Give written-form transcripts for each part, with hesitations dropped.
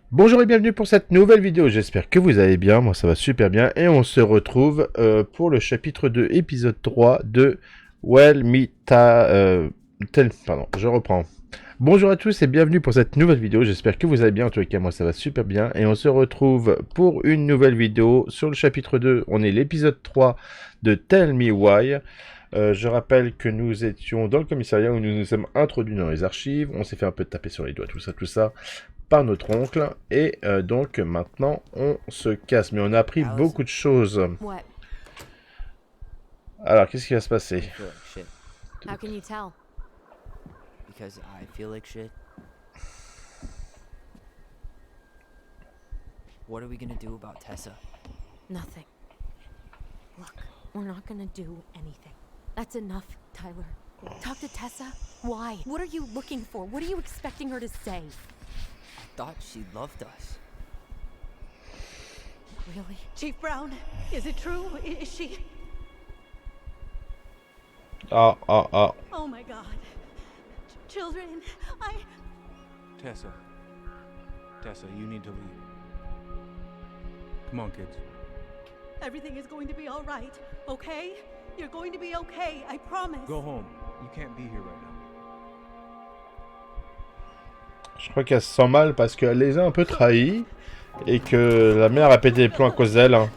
Bonjour et bienvenue pour cette nouvelle vidéo, j'espère que vous allez bien, moi ça va super bien, et on se retrouve pour le chapitre 2, épisode 3 de Well Me pardon, je reprends. Bonjour à tous et bienvenue pour cette nouvelle vidéo, j'espère que vous allez bien, en tout cas moi ça va super bien, et on se retrouve pour une nouvelle vidéo sur le chapitre 2, on est l'épisode 3 de Tell Me Why. Je rappelle que nous étions dans le commissariat où nous nous sommes introduits dans les archives, on s'est fait un peu taper sur les doigts, tout ça, par notre oncle, et donc maintenant on se casse, mais on a appris beaucoup Alyson, de choses. What? Alors, qu'est-ce qui va se passer? I feel like shit. How can you tell? Because I feel like shit. What are we gonna do about Tessa? Nothing. Look, we're not gonna do anything. That's enough, Tyler. Talk to Tessa? Why? What are you looking for? What are you expecting her to say? I thought she loved us. Really? Chief Brown, is it true? Is she? Ah, ah, ah. Oh my God. Children, Tessa. Tessa, you need to leave. Come on, kids. everything is going to be all right, okay? You're going to be okay, I promise. Go home. You can't be here right now. Je crois qu'elle se sent mal parce qu'elle les a un peu trahis, et que la mère a pété les plombs à cause d'elle. Hein.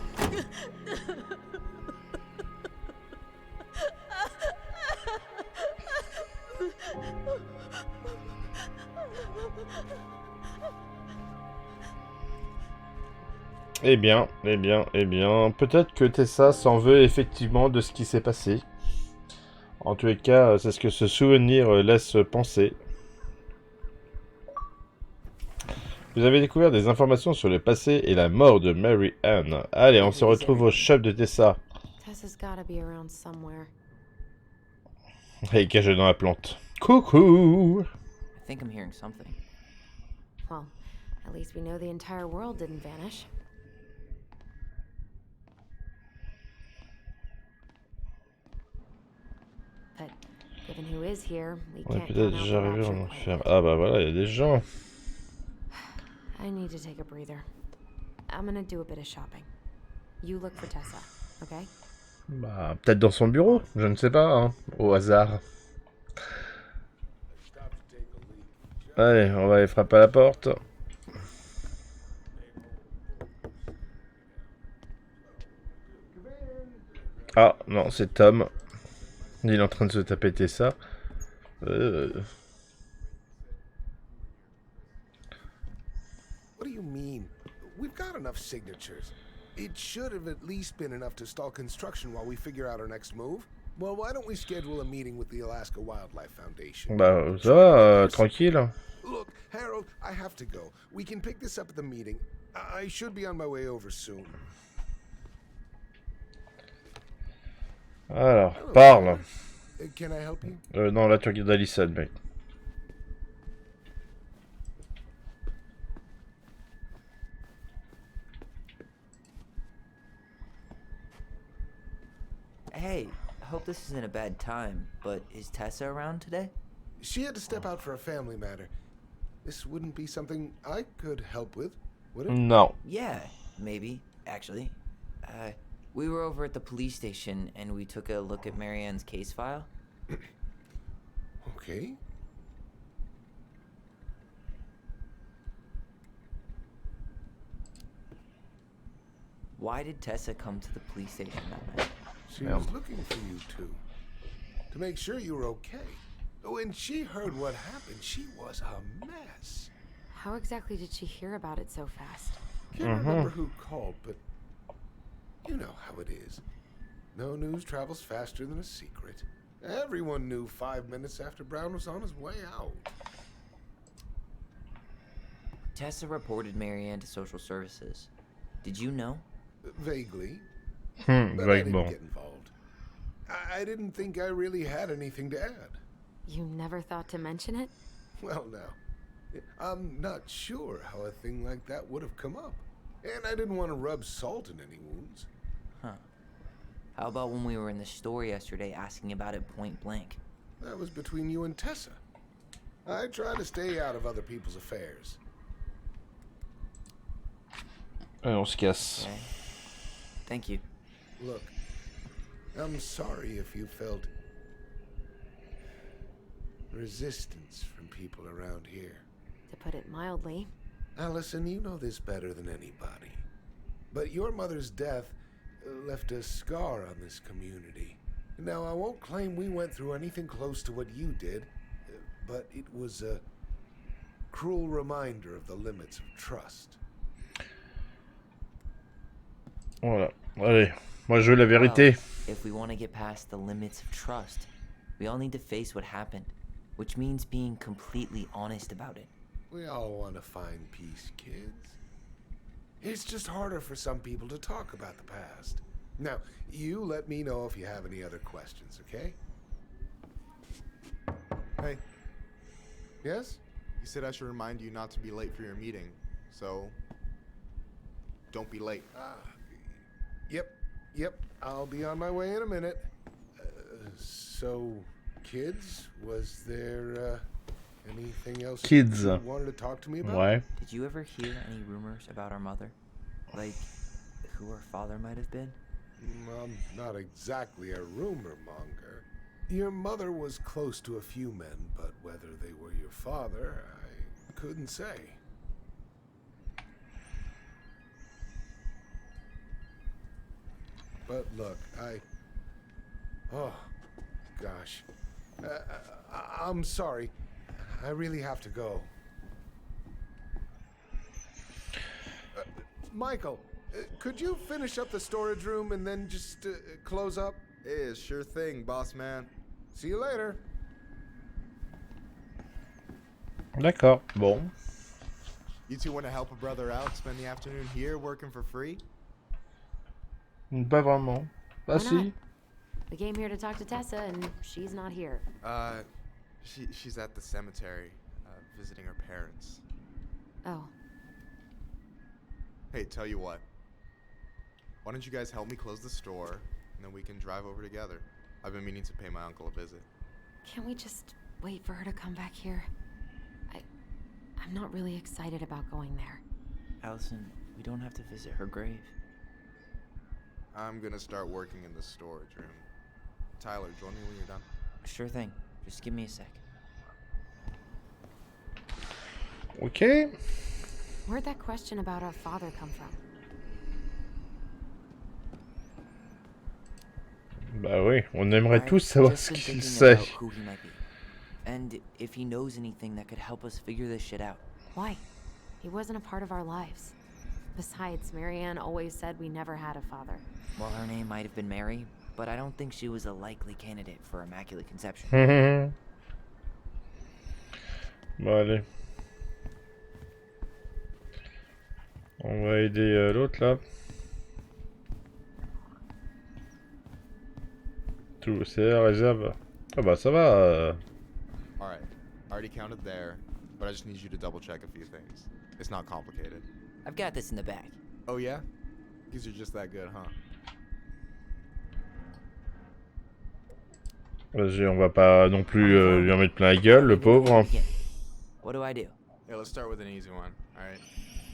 Eh bien, peut-être que Tessa s'en veut effectivement de ce qui s'est passé. En tous les cas, c'est ce que ce souvenir laisse penser. Vous avez découvert des informations sur le passé et la mort de Mary Ann. Allez, on se retrouve au shop de Tessa. Tessa's gotta be around somewhere. Elle est cachée dans la plante. Coucou! I think I'm hearing something. Well, at least we know the entire world didn't vanish. But given who is here, we On est can't peut-être count out déjà the arrivé rapture en quite enfer. yet. Ah bah voilà, il y a des gens. I need to take a breather. I'm gonna do a bit of shopping. You look for Tessa, okay? Bah, peut-être dans son bureau, je ne sais pas, hein, au hasard. Allez, on va aller frapper à la porte. Ah, non, c'est Tom. Il est en train de se taper ça. What do you mean? We've got enough signatures. It should have at least been enough to stall construction while we figure out our next move. Well, why don't we schedule a meeting with the Alaska Wildlife Foundation? Bah, ça va, tranquille. Look, Harold, I have to go. We can pick this up at the meeting. I should be on my way over soon. Alors, parle. Can I help you? Non, là, tu regardes Alyson, mec. Hey, I hope this isn't a bad time, but is Tessa around today? She had to step out for a family matter. This wouldn't be something I could help with, would it? Non. Yeah, maybe, actually. We were over at the police station and we took a look at Marianne's case file. Okay. Why did Tessa come to the police station that night? She was looking for you two. To make sure you were okay. When she heard what happened, she was a mess. How exactly did she hear about it so fast? Can't remember who called, but you know how it is. No news travels faster than a secret. Everyone knew 5 minutes after Brown was on his way out. Tessa reported Marianne to social services. Did you know? Vaguely, but I didn't Vaguement. get involved. I didn't think I really had anything to add. You never thought to mention it? Well, now, I'm not sure how a thing like that would have come up. And I didn't want to rub salt in any wounds. Huh. How about when we were in the store yesterday asking about it point blank? That was between you and Tessa. I try to stay out of other people's affairs. Allez, on se casse. Okay. Thank you. Look, I'm sorry if you felt resistance from people around here. To put it mildly. Alyson, you know this better than anybody. But your mother's death left a scar on this community. Now, I won't claim we went through anything close to what you did, but it was a cruel reminder of the limits of trust. Voilà. Allez, moi je veux la vérité. Well, if we want to get past the limits of trust, we all need to face what happened, which means being completely honest about it. We all want to find peace, kids. It's just harder for some people to talk about the past. Now, you let me know if you have any other questions, okay? Hey, Yes? you said I should remind you not to be late for your meeting, so don't be late. Yep. I'll be on my way in a minute. So, kids, was there anything else Kids. you wanted to talk to me about? Ouais. Did you ever hear any rumors about our mother? Like, who her father might have been? I'm not exactly a rumor monger. Your mother was close to a few men, but whether they were your father, I couldn't say. But look, oh, gosh. I'm sorry. I really have to go. Michael, could you finish up the storage room and then just close up? Yeah, sure thing, boss man. See you later. D'accord. Bon. You two want to help a brother out, spend the afternoon here working for free? Pas vraiment. Ah Why si. not? We came here to talk to Tessa, and she's not here. She's at the cemetery, visiting her parents. Oh, Hey, tell you what. Why don't you guys help me close the store, and then we can drive over together? I've been meaning to pay my uncle a visit. can't we just wait for her to come back here? I'm not really excited about going there. Alyson, we don't have to visit her grave. I'm gonna start working in the storage room. Tyler, join me when you're done. Sure thing. Just give me a sec. Ok. Where'd that question about our father come from? Bah oui, on aimerait I've tous savoir just ce been qu'il thinking sait. about who he might be, and if he knows anything that could help us figure this shit out. Why? He wasn't a part of our lives. Besides, Marianne always said we never had a father. Well, her name might have been Mary, but I don't think she was a likely candidate for Immaculate Conception. Bon allez. On va aider l'autre là. Tout, c'est la réserve. Ah bah ça va. Alright, I already counted there, but I just need you to double check a few things. It's not complicated. I've got this in the bag. Oh yeah? Because you're just that good, huh? Vas-y, on va pas non plus lui en mettre plein la gueule, le pauvre. What do I do? Yeah, let's start with an easy one, alright?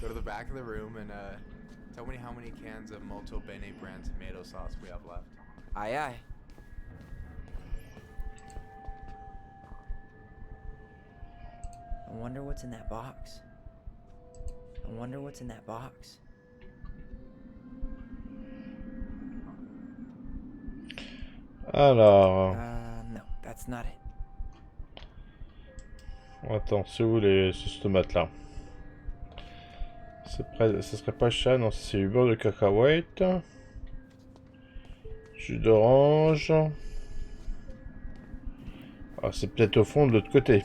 Go to the back of the room and tell me how many cans of Molto Bene brand tomato sauce we have left. Aye aye. I wonder what's in that box. I wonder what's in that box. Alors. No, that's not it. Attends, c'est où ces tomates là? Ce serait pas ça, non, c'est du beurre de cacahuète. Jus d'orange. Ah, c'est peut-être au fond de l'autre côté.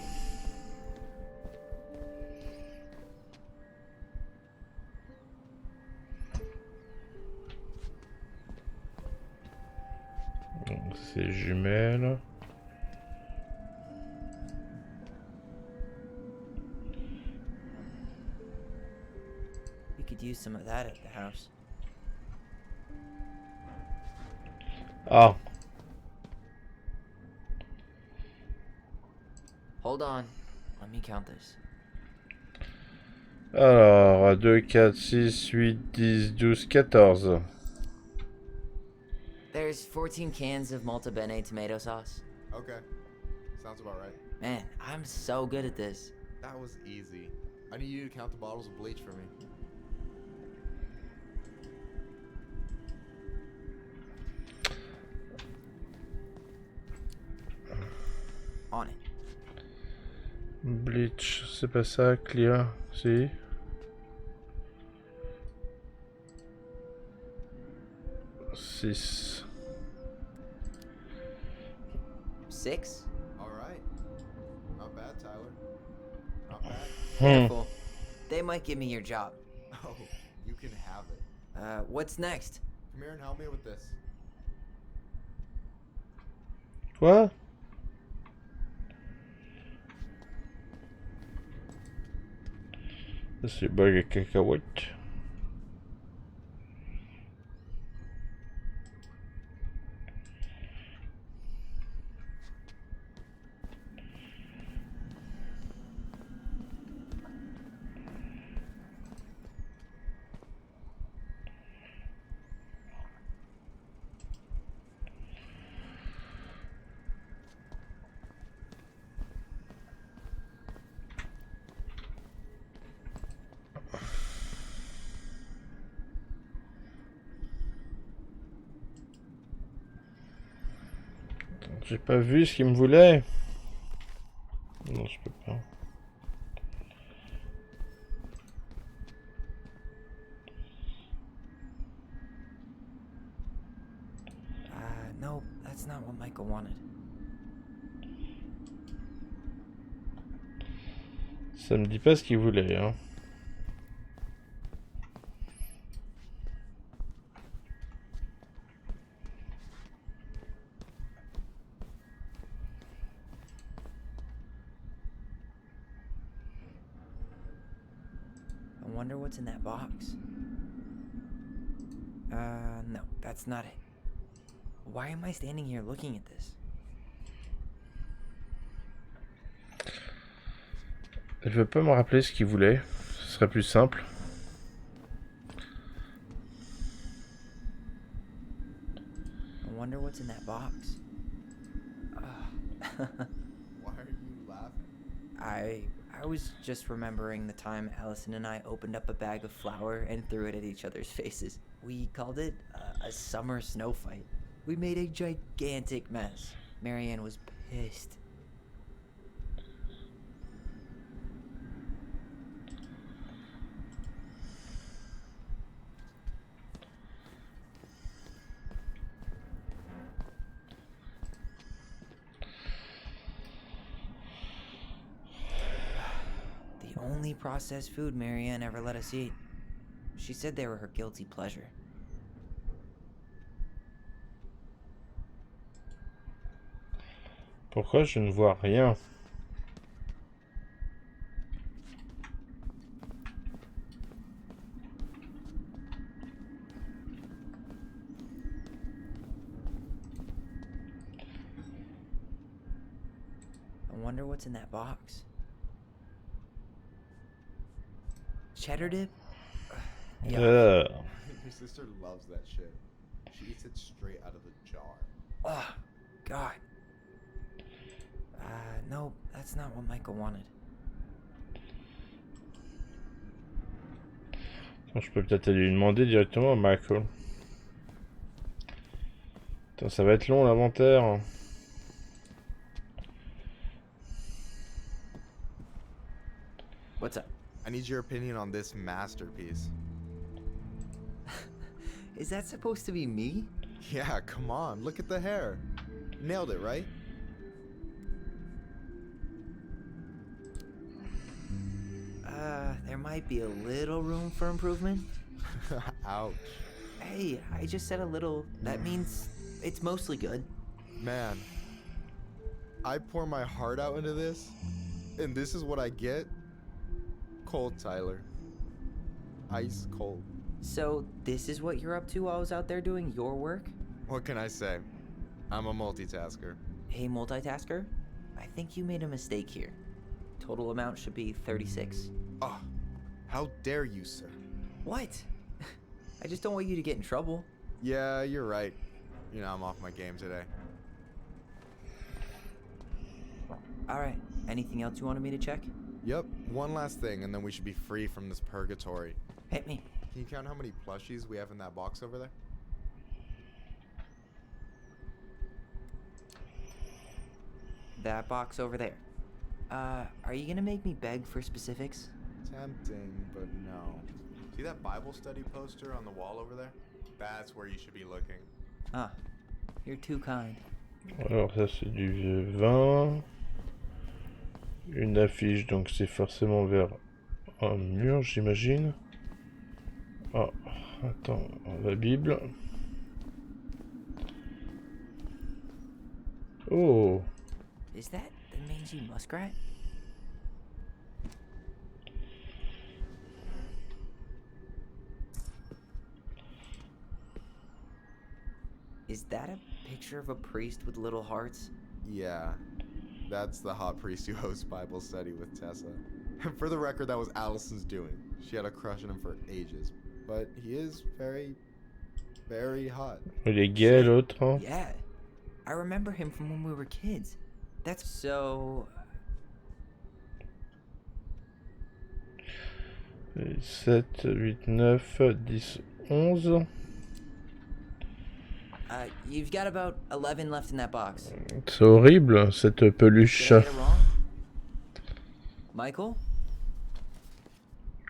C'est jumelles. We could use some of that at the house. Ah, Hold on. Let me count this. Alors, 2, 4, 6, 8, 10, 12, 14. There's 14 cans of Malta Bene tomato sauce. Okay. Sounds about right. Man, I'm so good at this. That was easy. I need you to count the bottles of bleach for me. On it. Bleach, c'est pas ça, clear, si. Six. 6? All right. Not bad, Tyler. Not bad. Careful. They might give me your job. Oh, you can have it. What's next? Come here and help me with this. Quoi? Ça, c'est bug à cacahuètes. J'ai pas vu ce qu'il me voulait. Non, je peux pas. No, that's not what Michael wanted. Ça me dit pas ce qu'il voulait, hein. I wonder what's in that box. No, that's not it. Why am I standing here looking at this? Elle veut pas me rappeler ce qu'il voulait. Ce serait plus simple. I wonder what's in that box. Why are you laughing? I was just remembering the time Alyson and I opened up a bag of flour and threw it at each other's faces. We called it a summer snow fight. We made a gigantic mess. Marianne was pissed. The only processed food Marianne ever let us eat. She said they were her guilty pleasure. Pourquoi je ne vois rien? I wonder what's in that box. Cheddar dip? Yeah. Euh, Your sister loves that shit. She eats it straight out of the jar. Oh, God. No, that's not what Michael wanted. je peux peut-être aller lui demander directement à Michael. Attends, ça va être long l'inventaire. What's up? I need your opinion on this masterpiece. Is that supposed to be me? Yeah, come on, look at the hair. Nailed it, right? There might be a little room for improvement. Ouch. Hey, I just said a little. That means it's mostly good. Man, I pour my heart out into this, and this is what I get? Cold, Tyler. Ice cold. So, this is what you're up to while I was out there doing your work? What can I say? I'm a multitasker. Hey, multitasker, I think you made a mistake here. Total amount should be 36. Oh, How dare you, sir? What? I just don't want you to get in trouble. Yeah, you're right. You know, I'm off my game today. Alright, anything else you wanted me to check? Yep, one last thing, and then we should be free from this purgatory. Hit me. Can you count how many plushies we have in that box over there? That box over there. Are you gonna make me beg for specifics? Tempting, but no. See that Bible study poster on the wall over there? That's where you should be looking. Ah, you're too kind. Alors ça c'est du vieux vin. Une affiche, donc c'est forcément vers un mur, j'imagine. Ah, attends, la Bible. Oh, Is that the mangy muskrat? Is that a picture of a priest with little hearts? Yeah, that's the hot priest who hosts Bible study with Tessa. And for the record, that was Allison's doing. She had a crush on him for ages. But he is very, very hot. il est gay l'autre. Hein. Yeah, I remember him from when we were kids. That's so... 7, 8, 9, 10, 11. You've got about 11 left in that box. C'est horrible cette peluche. Did I get it wrong? Michael?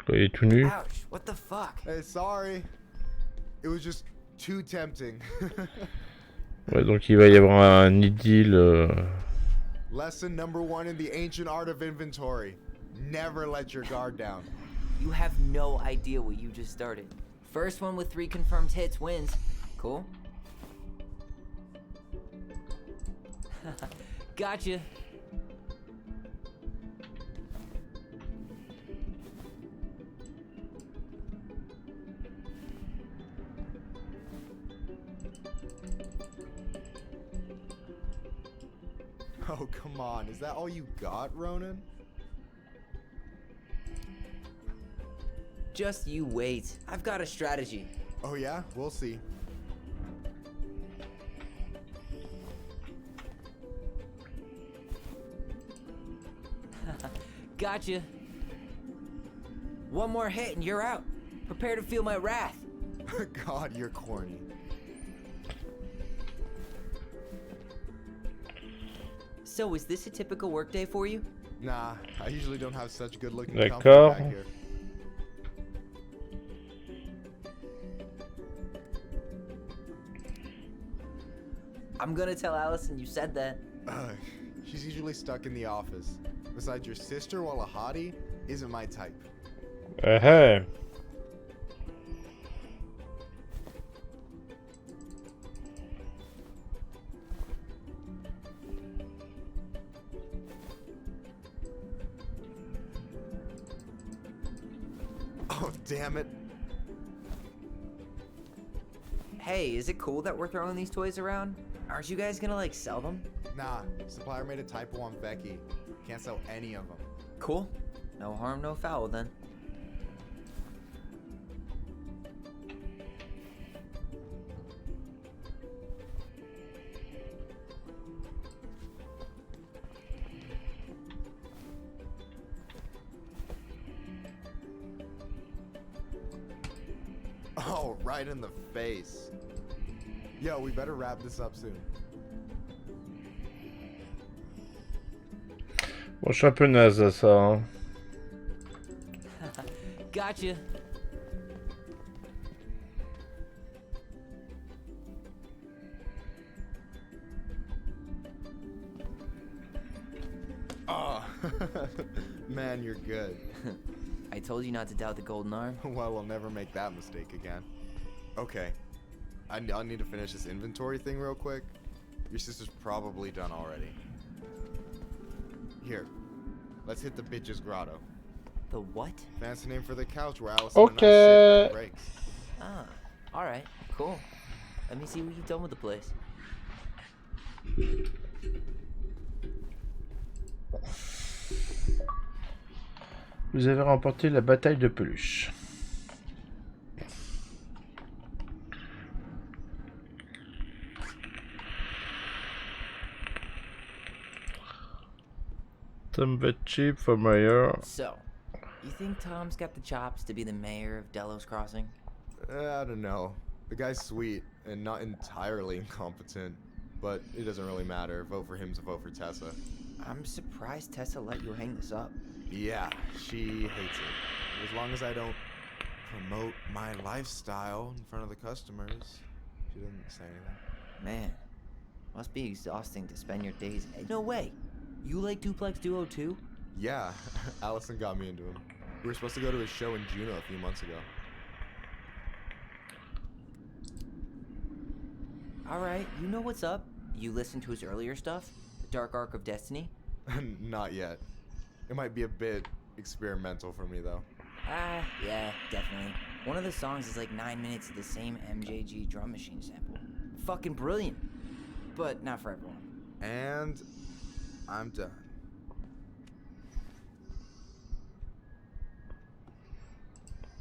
Il est tout nu. Ouch, what the fuck? Hey, sorry. It was just too tempting. Ouais, donc il va y avoir un idylle. Lesson number 1 in the ancient art of inventory. Never let your guard down. You have no idea what you just started. First one with 3 confirmed hits wins. Cool? Gotcha. Oh, come on. Is that all you got, Ronan? Just you wait. I've got a strategy. Oh, yeah? We'll see. Gotcha. One more hit and you're out. Prepare to feel my wrath. God, you're corny. So, is this a typical workday for you? Nah, I usually don't have such good looking D'accord. company back here. I'm gonna tell Alyson you said that. She's usually stuck in the office. Besides, your sister, while a hottie, isn't my type. Hey. Oh, damn it. Hey, is it cool that we're throwing these toys around? Aren't you guys gonna, like, sell them? Nah, supplier made a typo on Becky. Can't sell any of them. Cool. No harm, no foul, then. Oh, right in the face. Yo, we better wrap this up soon. Bon, je suis un peu naze à ça. Hein. Gotcha. Oh, man, you're good. I told you not to doubt the golden arm. Well, we'll never make that mistake again. Okay, I'll need to finish this inventory thing real quick. Your sister's probably done already. Here, let's hit the bitch's grotto. The what? Fancy name for the couch where Alyson and I sit Okay. on breaks. Ah, alright, cool. Let me see what you've done with the place. Vous avez remporté la bataille de peluche. Tom the cheap for mayor. So, you think Tom's got the chops to be the mayor of Delos Crossing? I don't know. The guy's sweet and not entirely incompetent, but it doesn't really matter. Vote for him's a vote for Tessa. I'm surprised Tessa let you hang this up. Yeah, she hates it. As long as I don't promote my lifestyle in front of the customers, she doesn't say anything. Man, must be exhausting to spend your days. No way! You like Duplex Duo too? Yeah, Alyson got me into him. We were supposed to go to his show in Juneau a few months ago. Alright, you know what's up. You listened to his earlier stuff? The Dark Arc of Destiny? Not yet. It might be a bit experimental for me, though. Ah, yeah, definitely. One of the songs is like 9 minutes of the same MJG drum machine sample. Fucking brilliant. But not for everyone. And I'm done.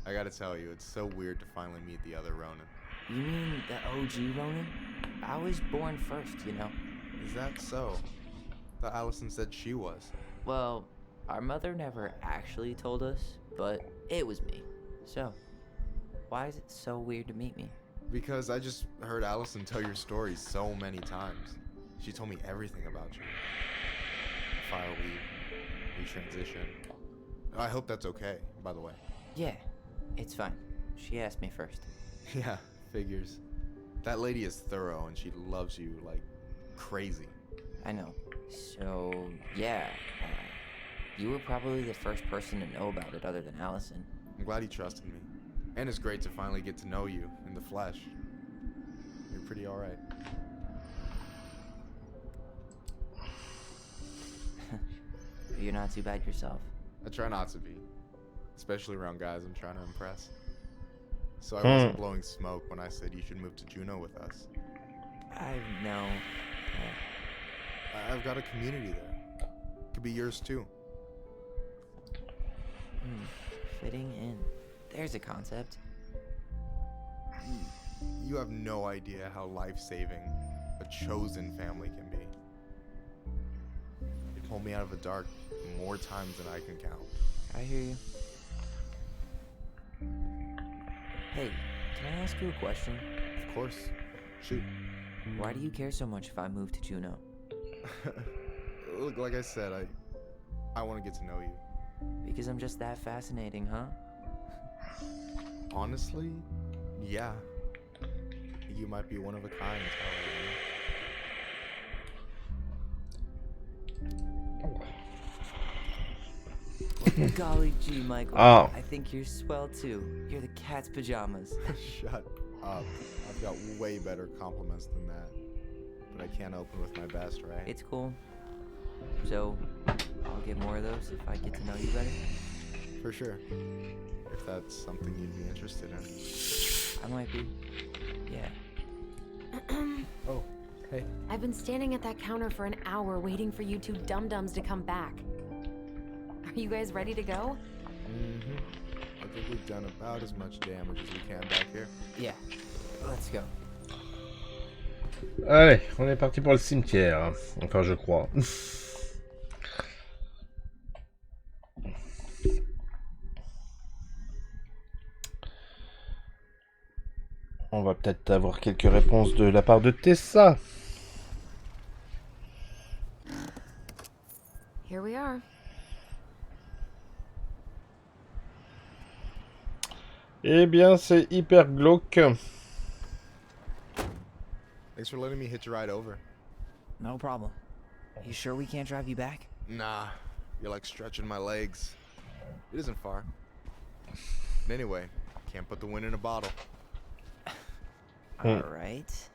I gotta tell you, it's so weird to finally meet the other Ronan. You mean the OG Ronan? I was born first, you know. Is that so? Thought Alyson said she was. Well, our mother never actually told us, but it was me. So, why is it so weird to meet me? Because I just heard Alyson tell your story so many times. She told me everything about you. File we transition. I hope that's okay, by the way. Yeah, it's fine. She asked me first. Yeah, figures. That lady is thorough and she loves you like crazy. I know. So, yeah. You were probably the first person to know about it other than Alyson. I'm glad he trusted me. And it's great to finally get to know you in the flesh. You're pretty alright. You're not too bad yourself. I try not to be. Especially around guys I'm trying to impress. So I wasn't blowing smoke when I said you should move to Juneau with us. I know. I've got a community there. Could be yours too. Fitting in. There's a concept. You have no idea how life-saving a chosen family can be. They pulled me out of the dark more times than I can count. I hear you. Hey, can I ask you a question? Of course. Shoot. Why do you care so much if I move to Juneau? Look, like I said, I want to get to know you. Because I'm just that fascinating, huh? Honestly, yeah. You might be one of a kind, Golly gee, Michael. Oh. I think you're swell too. You're the cat's pajamas. Shut up. I've got way better compliments than that. But I can't open with my best, right? It's cool. So, I'll get more of those if I get to know you better. For sure. If that's something you'd be interested in. I might be. Yeah. Oh, hey. I've been standing at that counter for an hour waiting for you two dum-dums to come back. Are you guys ready to go? Mm-hmm. I think we've done about as much damage as we can back here. Yeah. Let's go. Allez, on est parti pour le cimetière. Enfin, je crois. On va peut-être avoir quelques réponses de la part de Tessa. Here we are. Eh bien, c'est hyper glauque. Thanks for letting me hitch a ride over. No problem. You sure we can't drive you back? Nah, you're like stretching my legs. It isn't far. And anyway, can't put the wind in a bottle. Alright.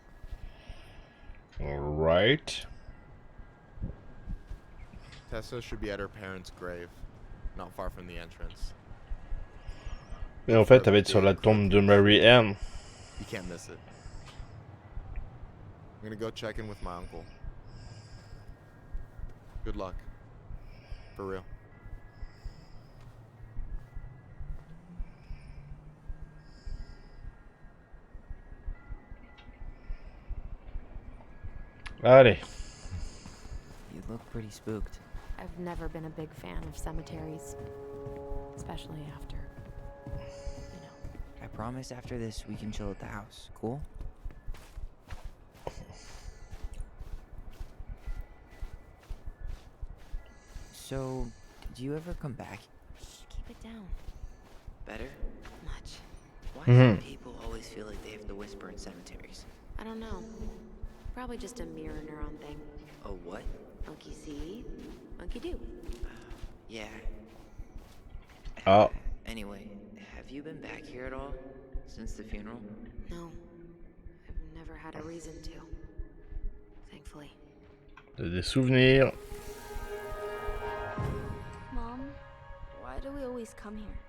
Alright. Tessa should be at her parents' grave, not far from the entrance. Mais en fait, elle va être sur la tombe de Mary Ann. You can't miss it. I'm gonna go check in with my uncle. Good luck. For real. Allez. You look pretty spooked. I've never been a big fan of cemeteries, especially after, you know. I promise after this we can chill at the house. Cool? So, did you ever come back? Shh, keep it down. Better? Much. Why do people always feel like they have to whisper in cemeteries? I don't know. Probably just a mirror neuron thing. A what? Monkey see, monkey do. Yeah. Ah. Anyway, have you been back here at all? Since the funeral? No. I've never had a reason to. Thankfully. Des souvenirs. Mom, why do we always come here?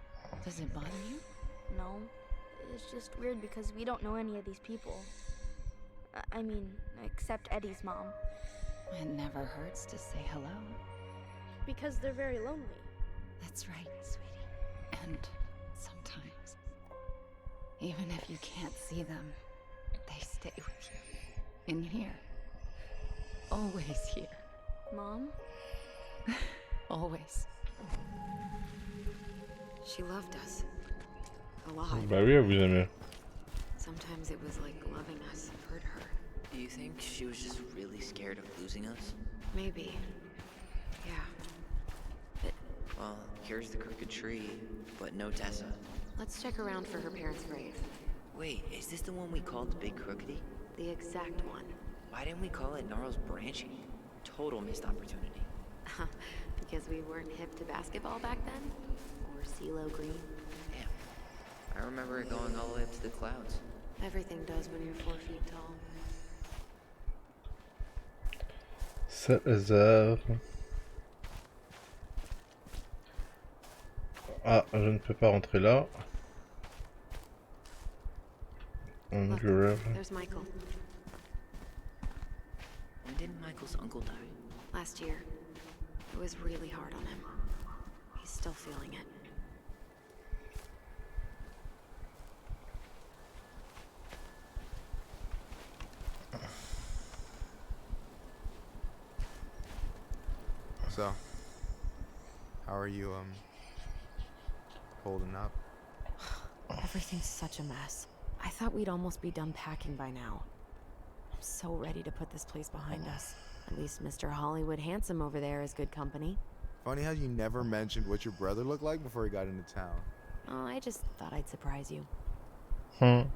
Does it bother you? No. It's just weird because we don't know any of these people. I mean, except Eddie's mom. It never hurts to say hello. Because they're very lonely. That's right, sweetie. And sometimes, even if you can't see them, they stay with you. In here. Always here. Mom? Always. She loved us. A lot. Bah oui, elle vous aimait. Sometimes it was like loving us hurt her. Do you think she was just really scared of losing us? Maybe. Yeah. Well, here's the crooked tree, but no Tessa. Let's check around for her parents' grave. Wait, is this the one we called the Big Crookedy? The exact one. Why didn't we call it Gnarls Branching? Total missed opportunity. Because we weren't hip to basketball back then? Or CeeLo Green? Damn. I remember it going all the way up to the clouds. Everything does when you're 4 feet tall. Salazar. Ah, je ne peux pas rentrer là. Look, Endure. there's Michael. When did Michael's uncle die? Last year. It was really hard on him. He's still feeling it. So, how are you, holding up? Everything's such a mess. I thought we'd almost be done packing by now. I'm so ready to put this place behind us. At least Mr. Hollywood Handsome over there is good company. Funny how you never mentioned what your brother looked like before he got into town. Oh, I just thought I'd surprise you. On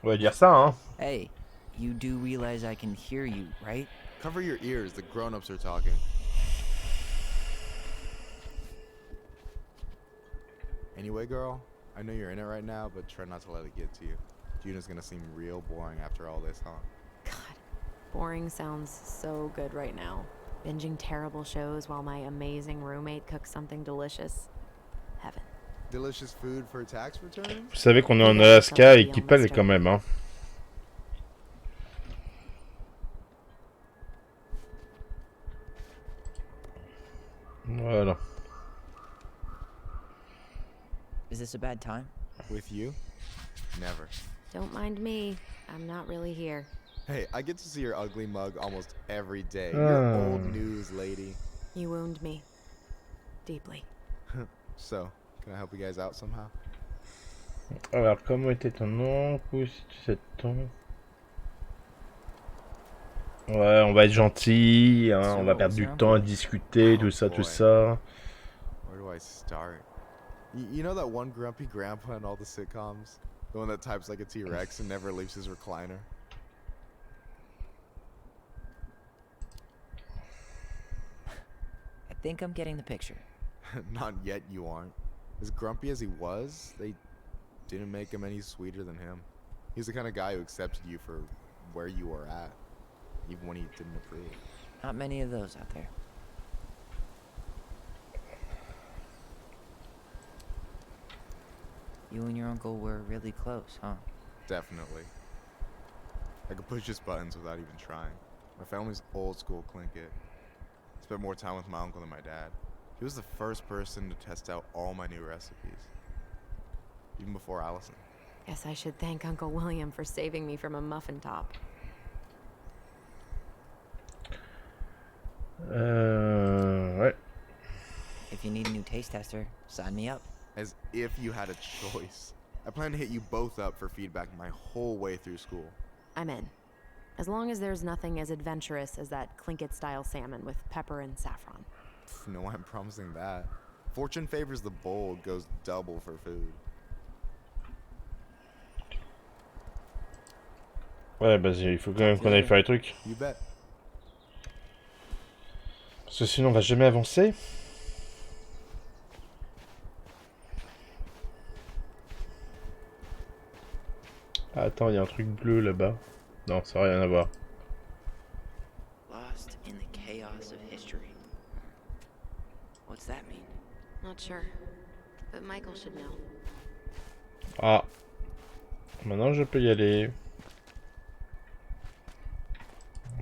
va dire ça, hein. Hey, you do realize I can hear you, right? Cover your ears, the grown-ups are talking. Anyway, girl, I know you're in it right now, but try not to let it get to you. Juna's gonna seem real boring after all this, huh? God, boring sounds so good right now. Binging terrible shows while my amazing roommate cooks something delicious. Heaven. Delicious food for tax returns? Vous savez qu'on est en Alaska et qu'il pèle quand même, hein. Voilà. Is this a bad time? With you? Never. Don't mind me. I'm not really here. Hey, I get to see your ugly mug almost every day. You're old news, lady. You wound me. Deeply. So, can I help you guys out somehow? Alors, comment était ton oncle? Si tu sais ton... Ouais, on va être gentil, hein, on va perdre du temps à discuter, tout ça, tout ça. Where do I start? You know that one grumpy grandpa in all the sitcoms? The one that types like a T-Rex and never leaves his recliner? I think I'm getting the picture. Not yet, you aren't. As grumpy as he was, they didn't make him any sweeter than him. He's the kind of guy who accepted you for where you were at, even when he didn't approve. Not many of those out there. You and your uncle were really close, huh? Definitely. I could push his buttons without even trying. My family's old school Clinkit. Spent more time with my uncle than my dad. He was the first person to test out all my new recipes. Even before Alyson. Guess I should thank Uncle William for saving me from a muffin top. Ouais. If you need a new taste tester, sign me up. As if you had a choice. I plan to hit you both up for feedback my whole way through school. I'm in. As long as there's nothing as adventurous as that Tlingit-style salmon with pepper and saffron. No, I'm promising that. Fortune favors the bold, goes double for food. Ouais, bah il faut quand même qu'on aille faire les trucs. You bet. Parce que sinon on va jamais avancer. Ah, attends, il y a un truc bleu là-bas. Non, ça n'a rien à voir. Lost in the chaos of history. What's that mean? Not sure, but Michael should know. Ah. Maintenant je peux y aller.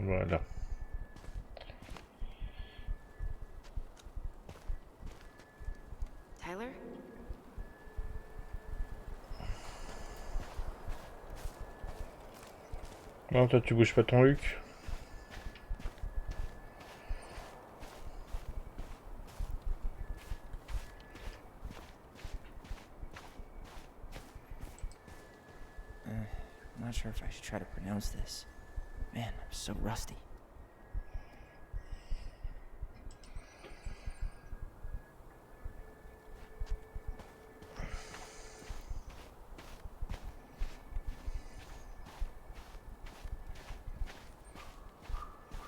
Voilà. Tyler? Non, toi tu bouges pas ton Luc. I'm not sure if I should try to pronounce this. Man, I'm so rusty.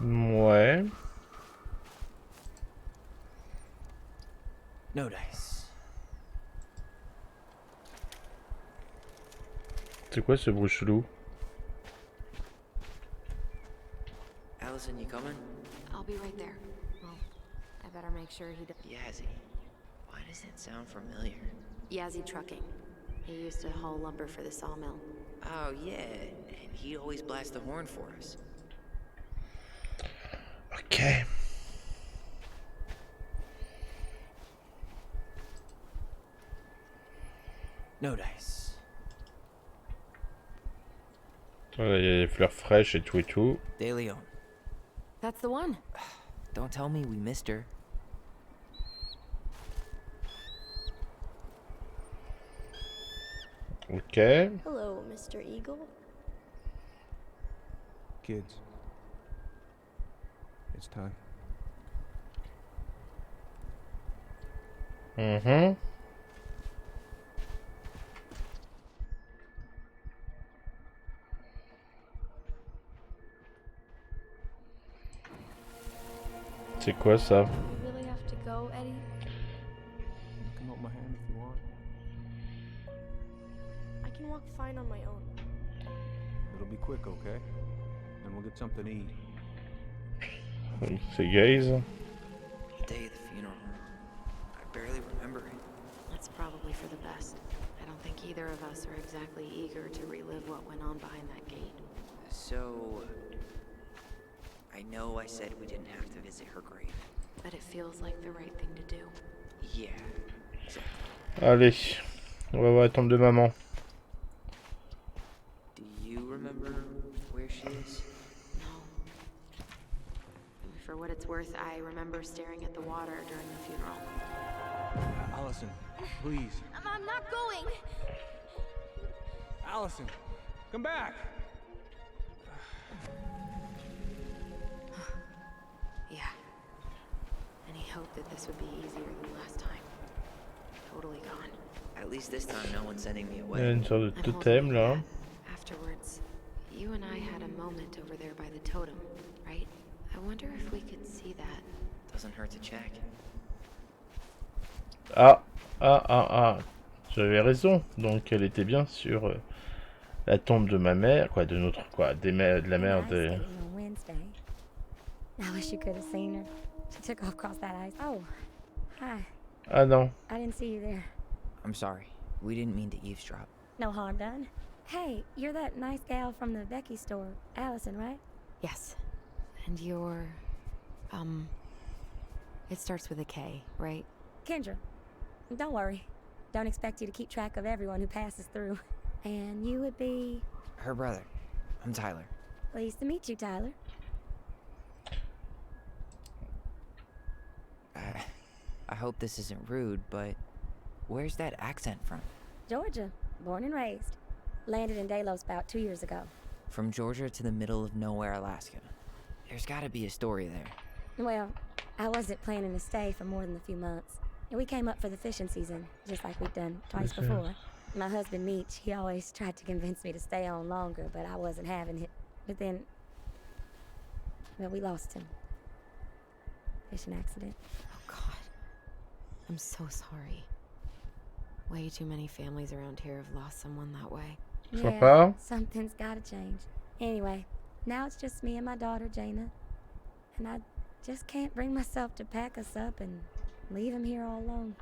Ouais. No dice. C'est quoi ce bruit chelou? Alyson, you coming? I'll be right there. Well, I better make sure he does. Yazzie. Why does that sound familiar? Yazzie Trucking. He used to haul lumber for the sawmill. Oh, yeah. And he'd always blast the horn for us. Ok. No dice. Voilà, il y a les fleurs fraîches et tout et tout. De Leon. That's the one. Don't tell me we missed her. Ok. Hello, Mr. Eagle. Kids. It's time. Mhm. C'est quoi ça? You really have to go, Eddie? You can hold my hand if you want. I can walk fine on my own. It'll be quick, okay? And we'll get something to eat. C'est gaze. The day of the funeral. I barely remember it. That's probably for the best. I don't think either of us are exactly eager to relive what went on behind that gate. So... I know I said we didn't have to visit her grave. But it feels like the right thing to do. Yeah, exactly. Allez. On va voir la tombe de maman. Do you remember where she is? No. For what it's worth, I remember staring at the water during the funeral. Alyson, please. I'm not going! Alyson, come back! Yeah. Any hope that this would be easier than last time? Totally gone. At least this time no one's sending me Il y a away. une sorte de And totem holding là. that, afterwards, you and I had a moment over there by the totem, right? I wonder if we could see that. Doesn't hurt to check. Ah. J'avais raison. Donc elle était bien sur la tombe de ma mère. Quoi, de notre... Quoi, de la mère de... On Wednesday. I wish you could have seen her. She took off across that ice. Oh, hi. Ah non. I didn't see you there. I'm sorry. We didn't mean to eavesdrop. No harm done. Hey, you're that nice gal from the Becky store, Alyson, right? Yes. And you're... It starts with a K, right? Kendra. Don't worry. Don't expect you to keep track of everyone who passes through. And you would be... Her brother. I'm Tyler. Pleased to meet you, Tyler. I hope this isn't rude, but where's that accent from? Georgia, born and raised. Landed in Delos about 2 years ago. From Georgia to the middle of nowhere, Alaska. There's gotta be a story there. Well, I wasn't planning to stay for more than a few months. And we came up for the fishing season, just like we'd done twice before. My husband, Meech, he always tried to convince me to stay on longer, but I wasn't having it. But then, well, we lost him. Fishing accident. Oh, God. I'm so sorry. Way too many families around here have lost someone that way. Yeah, something's gotta change. Anyway, now it's just me and my daughter, Jaina. And I just can't bring myself to pack us up and leave him here all alone.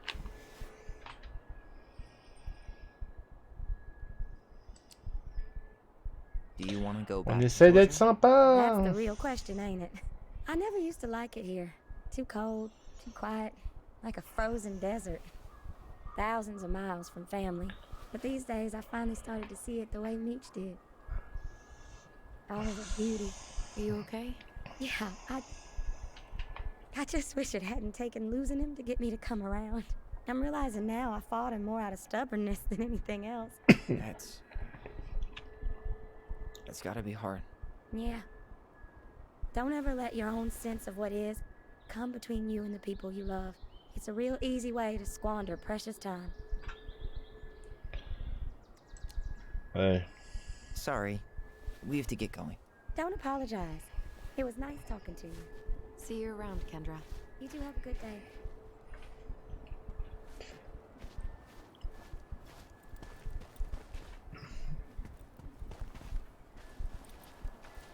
Do you want to go back? On essaie d'être That's sympa. the real question, ain't it? I never used to like it here. Too cold, too quiet, like a frozen desert. Thousands of miles from family. But these days, I finally started to see it the way Meech did. All of the beauty. Are you okay? Yeah, I just wish it hadn't taken losing him to get me to come around. I'm realizing now I fought him more out of stubbornness than anything else. That's gotta be hard. Yeah. Don't ever let your own sense of what is come between you and the people you love. It's a real easy way to squander precious time. Ouais. Sorry. We have to get going. Don't apologize. It was nice talking to you. See you around, Kendra. You two have a good day.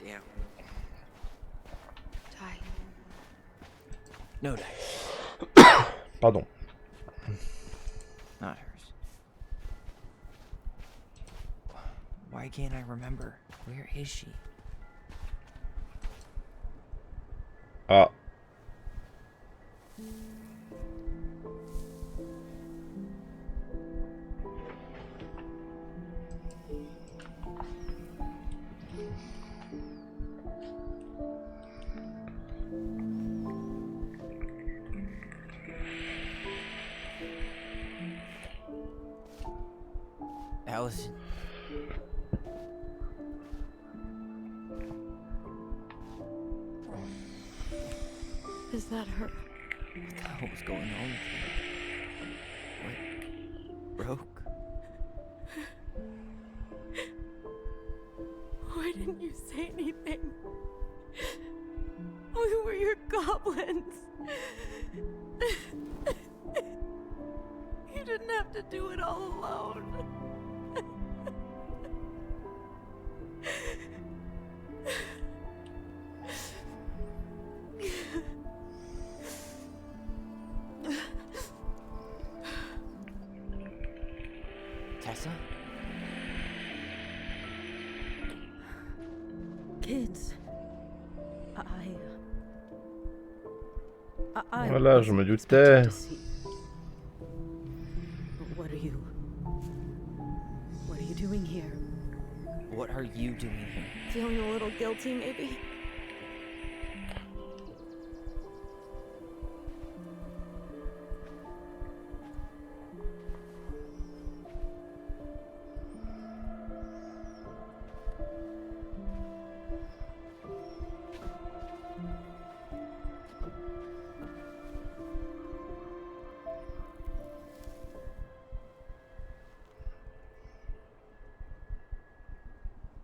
Damn. Ty. No dice. Pardon. Not hers. Why can't I remember? Where is she? Ah. Alyson. Is that her? What the hell was going on with you? What broke? Why didn't you say anything? We were your goblins. You didn't have to do it all alone. Tessa? Kids, I Voilà, je me doutais. What are you doing here? What are you doing here? Feeling a little guilty, maybe?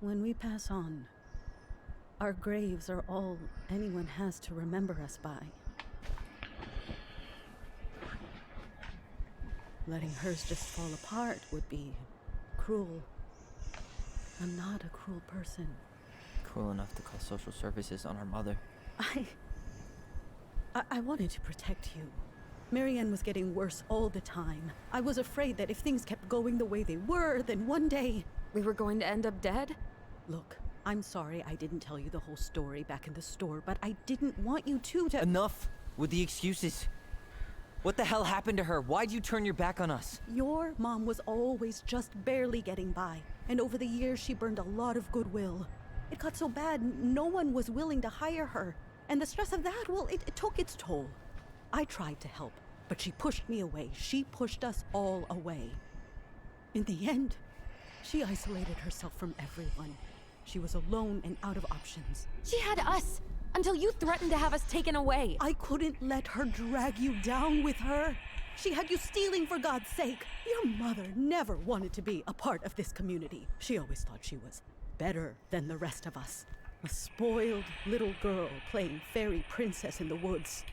When we pass on, our graves are all anyone has to remember us by. Letting hers just fall apart would be cruel. I'm not a cruel person. Cruel enough to call social services on our mother. I wanted to protect you. Marianne was getting worse all the time. I was afraid that if things kept going the way they were, then one day... We were going to end up dead? Look, I'm sorry I didn't tell you the whole story back in the store, but I didn't want you to... Enough with the excuses. What the hell happened to her? Why'd you turn your back on us? Your mom was always just barely getting by, and over the years she burned a lot of goodwill. It got so bad, no one was willing to hire her, and the stress of that, well, it took its toll. I tried to help, but she pushed me away. She pushed us all away. In the end, she isolated herself from everyone. She was alone and out of options. She had us until you threatened to have us taken away. I couldn't let her drag you down with her. She had you stealing for God's sake. Your mother never wanted to be a part of this community. She always thought she was better than the rest of us. A spoiled little girl playing fairy princess in the woods.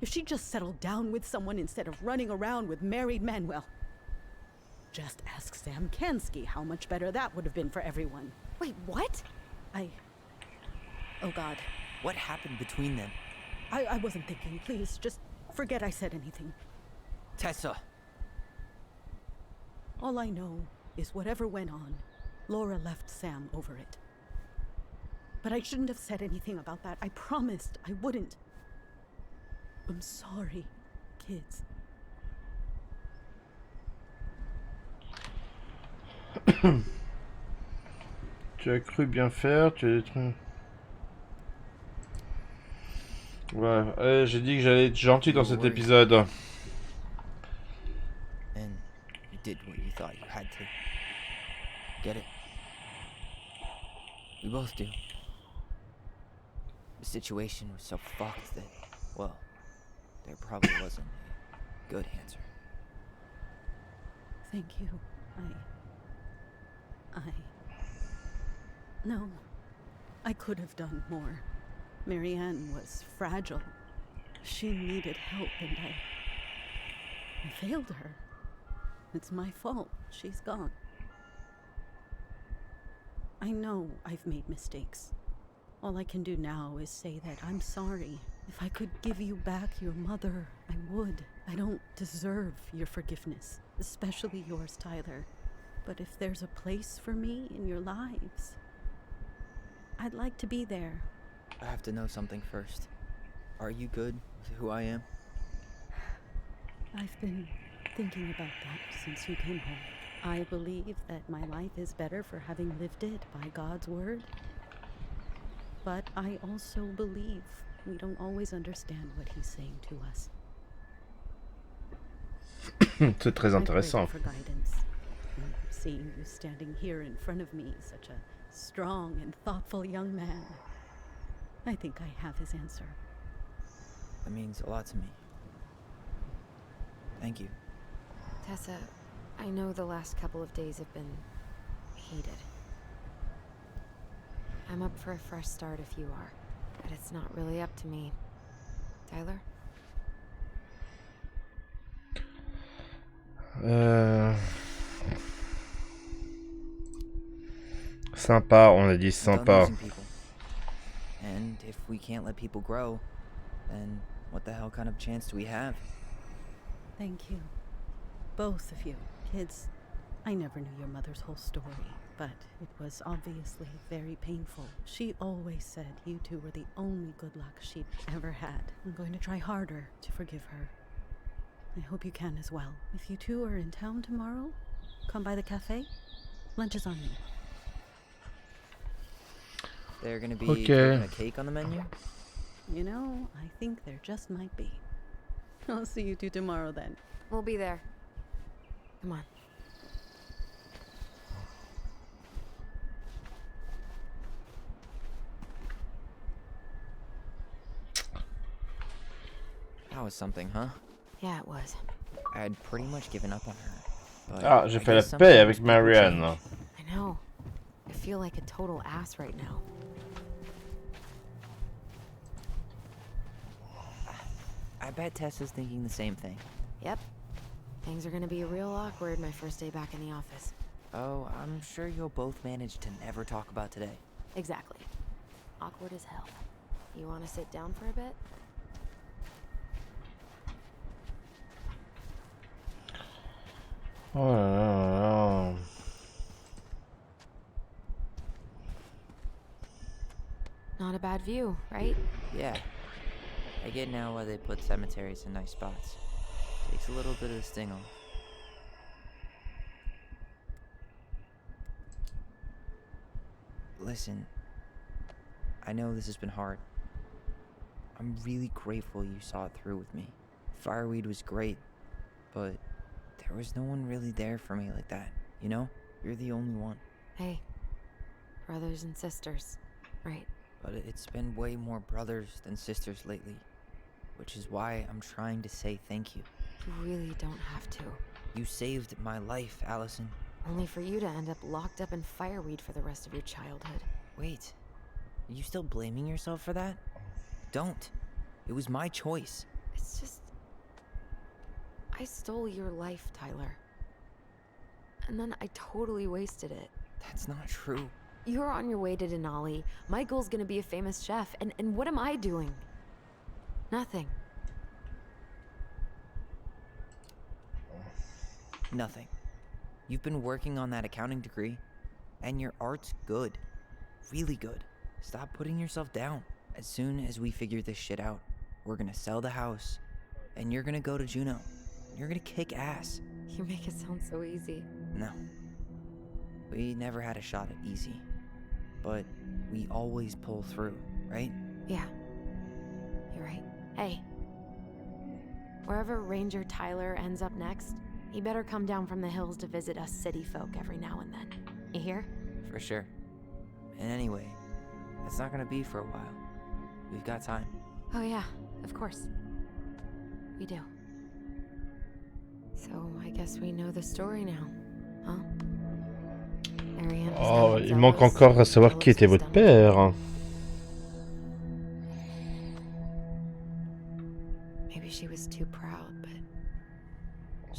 If she just settled down with someone instead of running around with married men, well, just ask Sam Kansky how much better that would have been for everyone. Wait, what? Oh God. What happened between them? I wasn't thinking. Please, just forget I said anything. Tessa! All I know is whatever went on, Laura left Sam over it. But I shouldn't have said anything about that. I promised I wouldn't. I'm sorry, kids. Tu as cru bien faire, tu as détruit... Ouais, j'ai dit que j'allais être gentil dans cet épisode. And you did what you thought you had to. Get it? We both do. The situation was so fucked that, well, there probably wasn't a good answer. Thank you. No. I could have done more. Marianne was fragile. She needed help, and I failed her. It's my fault. She's gone. I know I've made mistakes. All I can do now is say that I'm sorry. If I could give you back your mother, I would. I don't deserve your forgiveness, especially yours, Tyler. But if there's a place for me in your lives, I'd like to be there. I have to know something first. Are you good with who I am? I've been thinking about that since you came home. I believe that my life is better for having lived it by God's word. But I also believe we don't always understand what he's saying to us. C'est très intéressant. I pray for guidance. Seeing you standing here in front of me, such a strong and thoughtful young man, I think I have his answer. That means a lot to me. Thank you. Tessa, I know the last couple of days have been heated. I'm up for a fresh start if you are, but it's not really up to me. Tyler? Sympa, on a dit sympa. And if we can't let people grow, then what the hell kind of chance do we have? Thank you. Both of you. Kids, I never knew your mother's whole story, but it was obviously very painful. She always said you two were the only good luck she'd ever had. I'm going to try harder to forgive her. I hope you can as well. If you two are in town tomorrow, come by the cafe. Lunch is on me. They're gonna be a cake on the menu? You know, I think there just might be. I'll see you two tomorrow then. We'll be there. Come on. That was something, huh? Yeah, it was. I had pretty much given up on her. Ah, j'ai fait la paix avec Marianne. I know. I feel like a total ass right now. I bet Tessa's thinking the same thing. Yep. Things are gonna be real awkward my first day back in the office. Oh, I'm sure you'll both manage to never talk about today. Exactly. Awkward as hell. You wanna sit down for a bit? Oh là là là. Not a bad view, right? Yeah. I get now why they put cemeteries in nice spots. Takes a little bit of the sting off. Listen, I know this has been hard. I'm really grateful you saw it through with me. Fireweed was great, but there was no one really there for me like that, you know? You're the only one. Hey, brothers and sisters, right? But it's been way more brothers than sisters lately, which is why I'm trying to say thank you. You really don't have to. You saved my life, Alyson. Only for you to end up locked up in fireweed for the rest of your childhood. Wait, are you still blaming yourself for that? Don't. It was my choice. It's just... I stole your life, Tyler. And then I totally wasted it. That's not true. You're on your way to Denali. Michael's gonna be a famous chef, and what am I doing? Nothing. Nothing. You've been working on that accounting degree, and your art's good. Really good. Stop putting yourself down. As soon as we figure this shit out, we're gonna sell the house, and you're gonna go to Juneau. You're gonna kick ass. You make it sound so easy. No. We never had a shot at easy. But we always pull through, right? Yeah. You're right. Hey. Wherever Ranger Tyler ends up next, he better come down from the hills to visit us city folk every now and then. You hear? For sure. And anyway, it's not gonna be for a while. We've got time. Oh yeah, of course. We do. So I guess we know the story now, huh? Oh, il manque encore à savoir qui était votre père.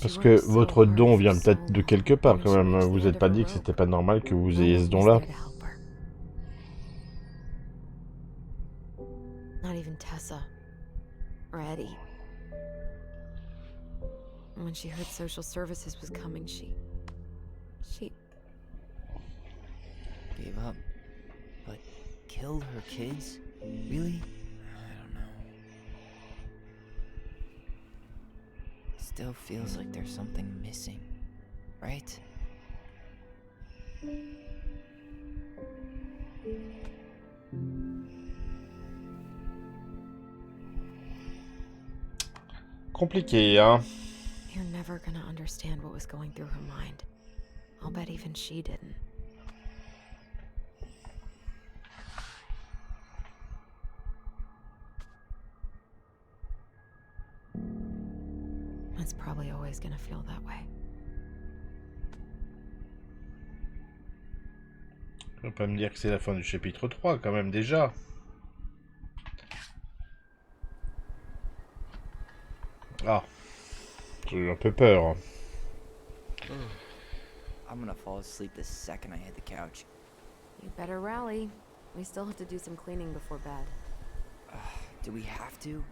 Parce que votre don vient peut-être de quelque part quand même. Vous n'êtes pas dit que c'était pas normal que vous ayez ce don-là. Not even Tessa or Eddie. When she heard social services was coming, she gave up. But killed her kids? Really? I don't know. Still feels like there's something missing, right? Compliqué, hein? You're never gonna understand what was going through her mind. I'll bet even she didn't. It's probably always gonna feel that way. On va pas me dire que c'est la fin du chapitre 3 quand même déjà. Ah, j'ai eu un peu peur. I'm gonna fall asleep the second I hit the couch. You better rally. We still have to do some cleaning before bed. Do we have to?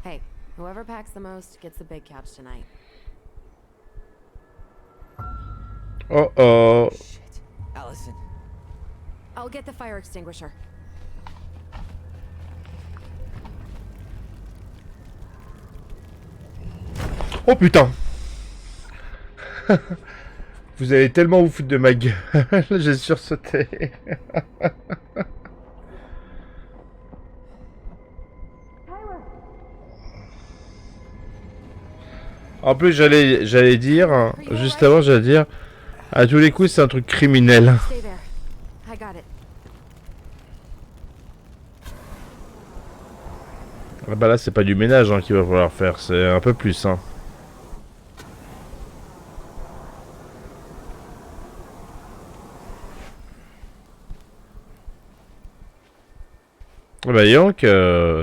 Hey, whoever packs the most gets the big couch tonight. Oh. Shit. Alyson. I'll get the fire extinguisher. Oh putain. Vous allez tellement vous foutre de ma gueule. J'ai sursauté. En plus, j'allais dire, juste avant, j'allais dire, à tous les coups, c'est un truc criminel. Ah bah là, c'est pas du ménage hein, qu'il va falloir faire, c'est un peu plus. Hein. Ah bah Yank,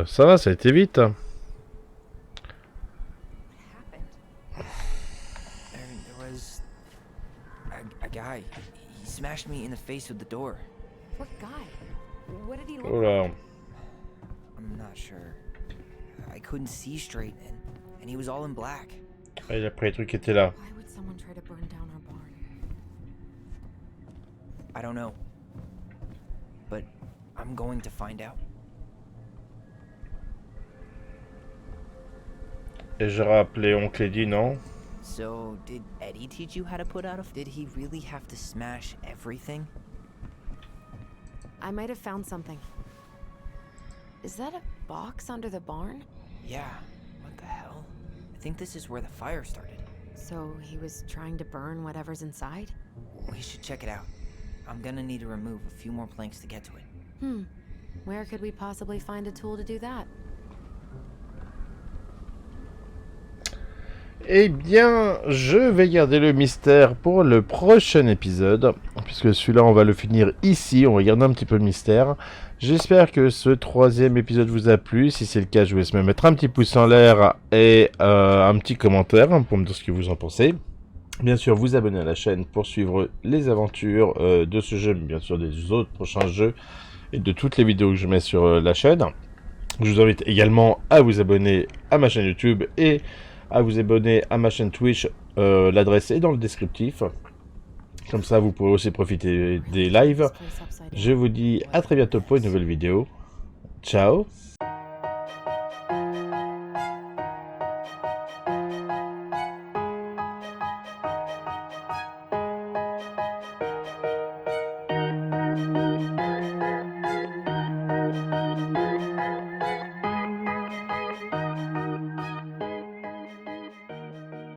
ça va, ça a été vite. Guy, he smashed me in the face with the door. What guy? What did he look like? I'm not sure. I couldn't see straight, and he was all in black. Ah, il a pris les trucs qui étaient là. Why would someone try to burn down our barn? I don't know. But I'm going to find out. Et je rappelais oncle Eddie, non? So, did Eddie teach you how to put out a... Did he really have to smash everything? I might have found something. Is that a box under the barn? Yeah. What the hell? I think this is where the fire started. So he was trying to burn whatever's inside? We should check it out. I'm gonna need to remove a few more planks to get to it. Where could we possibly find a tool to do that? Eh bien, je vais garder le mystère pour le prochain épisode, puisque celui-là, on va le finir ici, on va garder un petit peu le mystère. J'espère que ce 3e épisode vous a plu. Si c'est le cas, je vous laisse me mettre un petit pouce en l'air et un petit commentaire pour me dire ce que vous en pensez. Bien sûr, vous abonner à la chaîne pour suivre les aventures de ce jeu, mais bien sûr des autres prochains jeux et de toutes les vidéos que je mets sur la chaîne. Je vous invite également à vous abonner à ma chaîne YouTube et à vous abonner à ma chaîne Twitch. L'adresse est dans le descriptif. Comme ça, vous pourrez aussi profiter des lives. Je vous dis à très bientôt pour une nouvelle vidéo. Ciao!